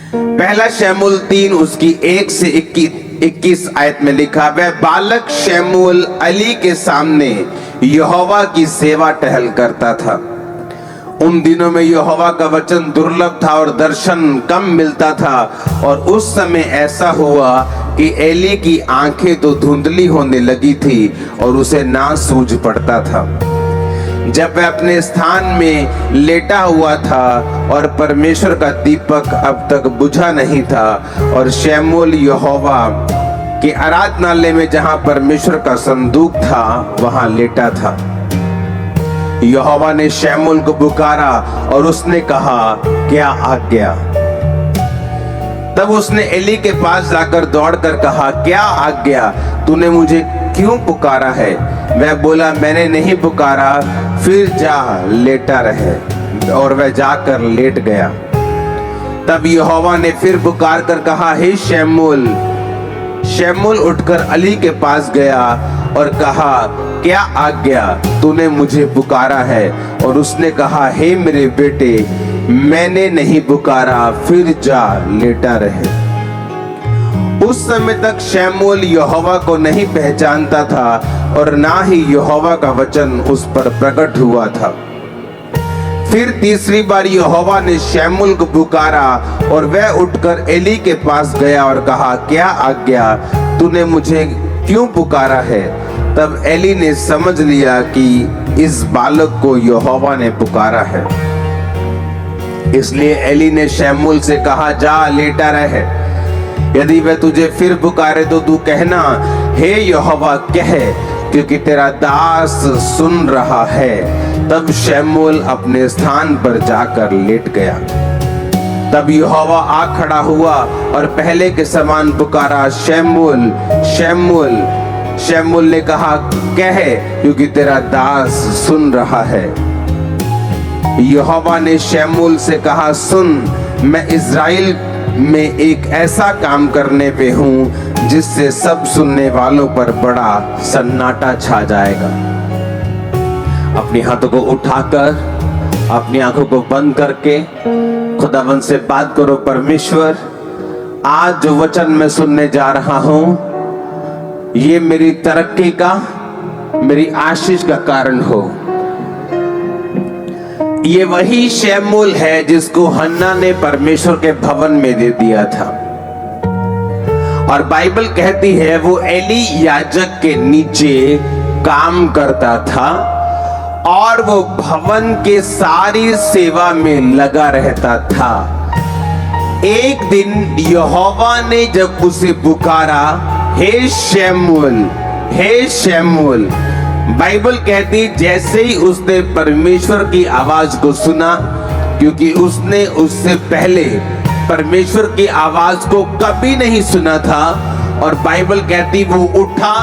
पहला शमूएल 3 उसकी 1 से 21 आयत में लिखा, वह बालक शमूएल अली के सामने यहोवा की सेवा टहल करता था। उन दिनों में यहोवा का वचन दुर्लभ था और दर्शन कम मिलता था। और उस समय ऐसा हुआ कि एली की आंखें तो धुंधली होने लगी थी और उसे ना सूझ पड़ता था। जब वह अपने स्थान में लेटा हुआ था और परमेश्वर का दीपक अब तक बुझा नहीं था, और शमूएल यहोवा के आराधनालय में जहां परमेश्वर का संदूक था वहां लेटा था। यहोवा ने शमूएल को पुकारा और उसने कहा, क्या आज्ञा? तब उसने एली के पास जाकर दौड़कर कहा, क्या आज्ञा? तूने मुझे क्यों पुकारा है? वह बोला, मैंने नहीं पुकारा, फिर जा लेटा रहे। और वह जाकर लेट गया। तब यहोवा ने फिर पुकार कर कहा, हे शमूएल। शमूएल उठकर अली के पास गया और कहा, क्या आज्ञा? तूने मुझे पुकारा है। और उसने कहा, हे मेरे बेटे, मैंने नहीं पुकारा, फिर जा लेटा रहे। उस समय तक शमूएल यहोवा को नहीं पहचानता था और ना ही यहोवा का वचन उस पर प्रकट हुआ था। फिर तीसरी बार यहोवा ने शमूएल को पुकारा और वह उठकर एली के पास गया और कहा, क्या आज्ञा? तूने मुझे क्यों पुकारा है? तब एली ने समझ लिया कि इस बालक को यहोवा ने पुकारा है। इसलिए एली ने शमूएल से कहा, जा लेटा रहे। यदि वह तुझे फिर पुकारे तो तू कहना, हे यहोवा कह, क्योंकि तेरा दास सुन रहा है। तब शमूएल अपने स्थान पर जाकर लेट गया। तब यहोवा आ खड़ा हुआ और पहले के समान पुकारा, शमूएल, शमूएल। शमूएल ने कहा, कह, क्योंकि तेरा दास सुन रहा है। यहोवा ने शमूएल से कहा, सुन, मैं इस्राएल में एक ऐसा काम करने पे हूं जिससे सब सुनने वालों पर बड़ा सन्नाटा छा जाएगा। अपने हाथों को उठाकर अपनी आंखों को बंद करके खुदावंद से बात करो, परमेश्वर, आज जो वचन मैं सुनने जा रहा हूं ये मेरी तरक्की का, मेरी आशीष का कारण हो। ये वही शमूएल है जिसको हन्ना ने परमेश्वर के भवन में दे दिया था। और बाइबल कहती है वो एली याजक के नीचे काम करता था और वो भवन के सारी सेवा में लगा रहता था। एक दिन यहोवा ने जब उसे पुकारा, हे शमूएल, हे शमूएल, बाइबल कहती जैसे ही उसने परमेश्वर की आवाज को सुना, क्योंकि उसने उससे पहले परमेश्वर की आवाज को कभी नहीं सुना था, और बाइबल कहती वो उठा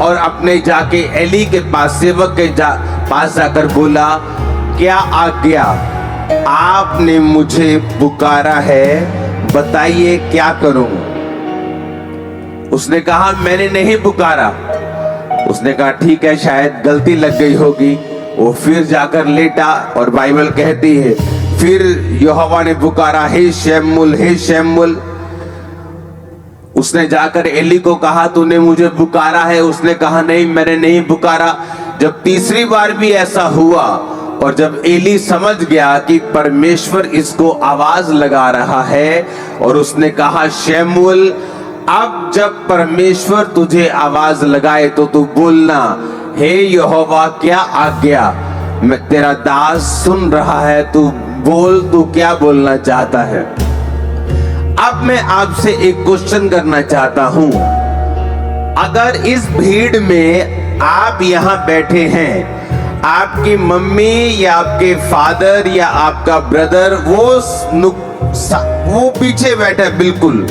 और अपने जाके एली के पास, सेवक के पास जाकर बोला, क्या आज्ञा? आपने मुझे पुकारा है, बताइए क्या करूं? उसने कहा, मैंने नहीं पुकारा। उसने कहा, ठीक है, शायद गलती लग गई होगी। वो फिर जाकर लेटा और बाइबल कहती है फिर यहोवा ने पुकारा, हे शमूएल, हे शमूएल। उसने जाकर एली को कहा, तूने मुझे पुकारा है? उसने कहा, नहीं, मैंने नहीं पुकारा। जब तीसरी बार भी ऐसा हुआ और जब एली समझ गया कि परमेश्वर इसको आवाज लगा रहा है, और उसने कहा, शमूएल, अब जब परमेश्वर तुझे आवाज लगाए तो तू बोलना, हे यहोवा, क्या आज्ञा? मैं तेरा दास सुन रहा है, तू बोल, तू क्या बोलना चाहता है? अब मैं आपसे एक क्वेश्चन करना चाहता हूं। अगर इस भीड़ में आप यहां बैठे हैं, आपकी मम्मी या आपके फादर या आपका ब्रदर वो पीछे बैठा है बिल्कुल,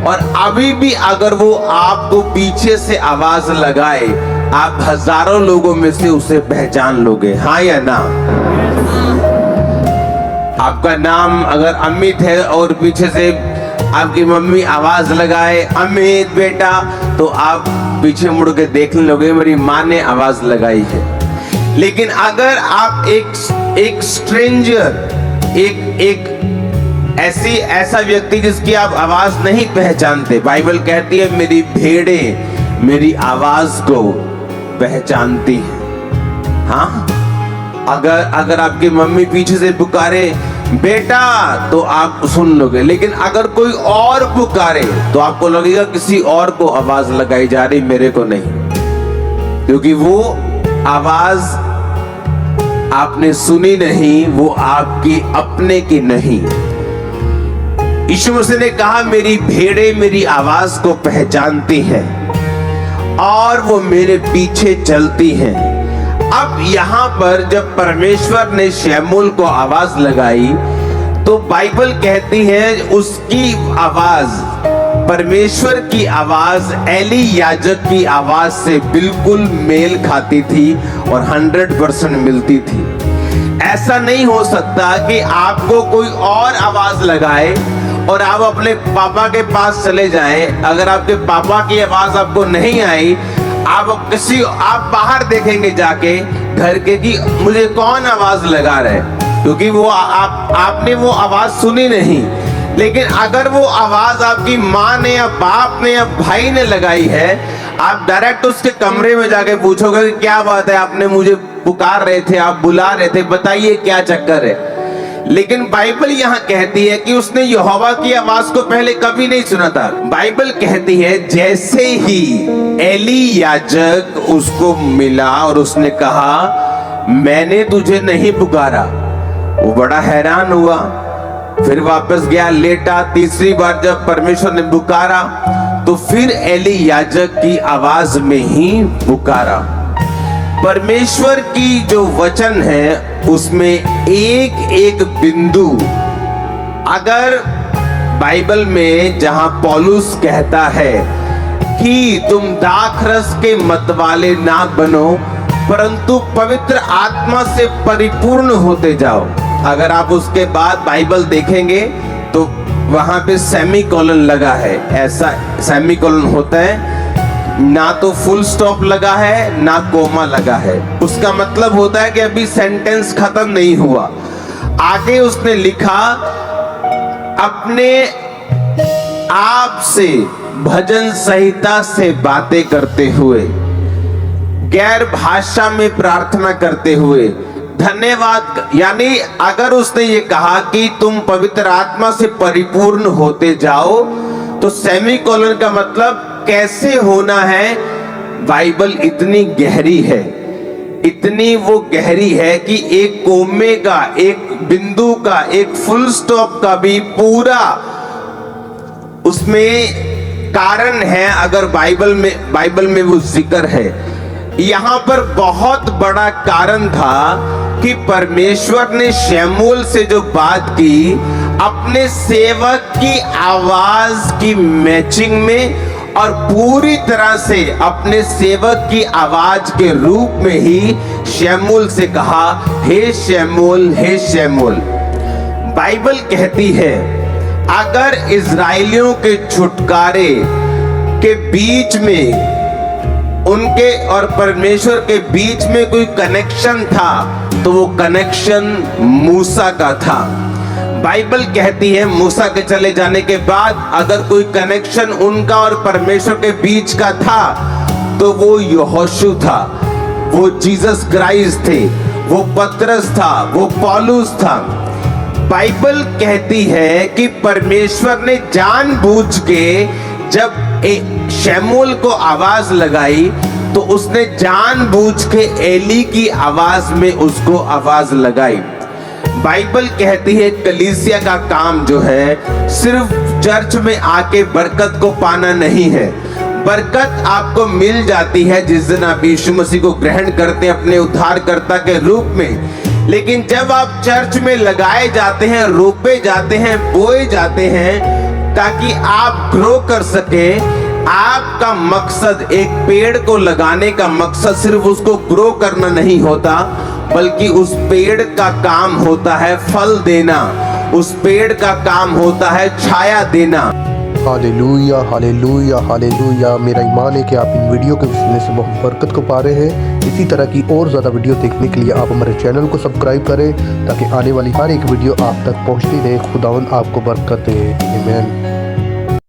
और अभी भी अगर वो आपको पीछे से आवाज लगाए, आप हजारों लोगों में से उसे पहचान लोगे, हाँ या ना? आपका नाम अगर अमित है और पीछे से आपकी मम्मी आवाज लगाए, अमित बेटा, तो आप पीछे मुड़ के देखने लोगे, मेरी माँ ने आवाज लगाई है। लेकिन अगर आप एक स्ट्रेंजर, एक ऐसा व्यक्ति जिसकी आप आवाज नहीं पहचानते, बाइबल कहती है मेरी भेड़ें मेरी आवाज को पहचानती हैं। हाँ, अगर आपकी मम्मी पीछे से पुकारे बेटा तो आप सुन लोगे, लेकिन अगर कोई और पुकारे तो आपको लगेगा किसी और को आवाज लगाई जा रही, मेरे को नहीं, क्योंकि वो आवाज आपने सुनी नहीं, वो आपकी अपने की नहीं। यीशु मसीह ने कहा मेरी भेड़ें मेरी आवाज को पहचानती हैं और वो मेरे पीछे चलती हैं। अब यहां पर जब परमेश्वर ने शमूएल को आवाज लगाई तो बाइबल कहती है उसकी आवाज, परमेश्वर की आवाज एली याजक की आवाज से बिल्कुल मेल खाती थी और 100% मिलती थी। ऐसा नहीं हो सकता कि आपको कोई और आवाज लगाए और आप अपने पापा के पास चले जाएं। अगर आपके पापा की आवाज आपको नहीं आई, आप बाहर देखेंगे जाके घर के कि मुझे कौन आवाज लगा रहा है, क्योंकि वो आपने वो आवाज सुनी नहीं। लेकिन अगर वो आवाज आपकी माँ ने या बाप ने या भाई ने लगाई है, आप डायरेक्ट उसके कमरे में जाके पूछोगे कि क्या बात है, आपने मुझे पुकार रहे थे, आप बुला रहे थे, बताइए क्या चक्कर है। लेकिन बाइबल यहाँ कहती है कि उसने यहोवा की आवाज को पहले कभी नहीं सुना था। बाइबल कहती है जैसे ही एली याजक उसको मिला और उसने कहा मैंने तुझे नहीं पुकारा, वो बड़ा हैरान हुआ, फिर वापस गया, लेटा। तीसरी बार जब परमेश्वर ने पुकारा तो फिर एली याजक की आवाज में ही पुकारा। परमेश्वर की जो वचन है उसमें एक एक बिंदु, अगर बाइबल में जहां पौलुस कहता है कि तुम दाखरस के मतवाले ना बनो परंतु पवित्र आत्मा से परिपूर्ण होते जाओ, अगर आप उसके बाद बाइबल देखेंगे तो वहां पे सेमीकोलन लगा है। ऐसा सेमीकोलन होता है, ना तो फुल स्टॉप लगा है ना कोमा लगा है। उसका मतलब होता है कि अभी सेंटेंस खत्म नहीं हुआ। आगे उसने लिखा अपने आप से भजन संहिता से बातें करते हुए, गैर भाषा में प्रार्थना करते हुए धन्यवाद। यानी अगर उसने ये कहा कि तुम पवित्र आत्मा से परिपूर्ण होते जाओ तो सेमीकोलन का मतलब कैसे होना है। बाइबल इतनी गहरी है, इतनी वो गहरी है कि एक कोमे का, एक बिंदु का, एक फुल स्टॉप का भी पूरा उसमें कारण है। अगर बाइबल में वो जिक्र है, यहां पर बहुत बड़ा कारण था कि परमेश्वर ने शमूएल से जो बात की अपने सेवक की आवाज की मैचिंग में और पूरी तरह से अपने सेवक की आवाज के रूप में ही शमूएल से कहा हे शमूएल, हे शमूएल। बाइबल कहती है अगर इजराइलियों के छुटकारे के बीच में उनके और परमेश्वर के बीच में कोई कनेक्शन था तो वो कनेक्शन मूसा का था। बाइबल कहती है मूसा के चले जाने के बाद अगर कोई कनेक्शन उनका और परमेश्वर के बीच का था तो वो यहोशू था, वो जीसस क्राइस्ट थे, वो पतरस था, वो पौलुस था। बाइबल कहती है कि परमेश्वर ने जानबूझ के जब शमूएल को आवाज लगाई तो उसने जानबूझ के एली की आवाज में उसको आवाज लगाई। बाइबल कहती है कलीसिया का काम जो है सिर्फ चर्च में आके बरकत को पाना नहीं है। बरकत आपको मिल जाती है जिस दिन आप यीशु मसीह को ग्रहण करते हैं अपने उद्धारकर्ता के रूप में। लेकिन जब आप चर्च में लगाए जाते हैं, रोपे जाते हैं, बोए जाते हैं ताकि आप ग्रो कर सके, आपका मकसद एक पेड़ को लगाने का मकसद सिर्फ उसको ग्रो करना नहीं होता, बल्कि उस पेड़ का काम होता है फल देना, उस पेड़ का काम होता है छाया देना। Hallelujah hallelujah hallelujah. मेरा ईमान है कि आप इन वीडियो के वसीले से बहुत बरकत को पा रहे हैं। इसी तरह की और ज़्यादा वीडियो देखने के लिए आप हमारे चैनल को सब्सक्राइब करें ताकि आने वाली हर एक वीडियो आप तक पहुंचती रहे। खुदावंद आपको बरकत दे। आमीन।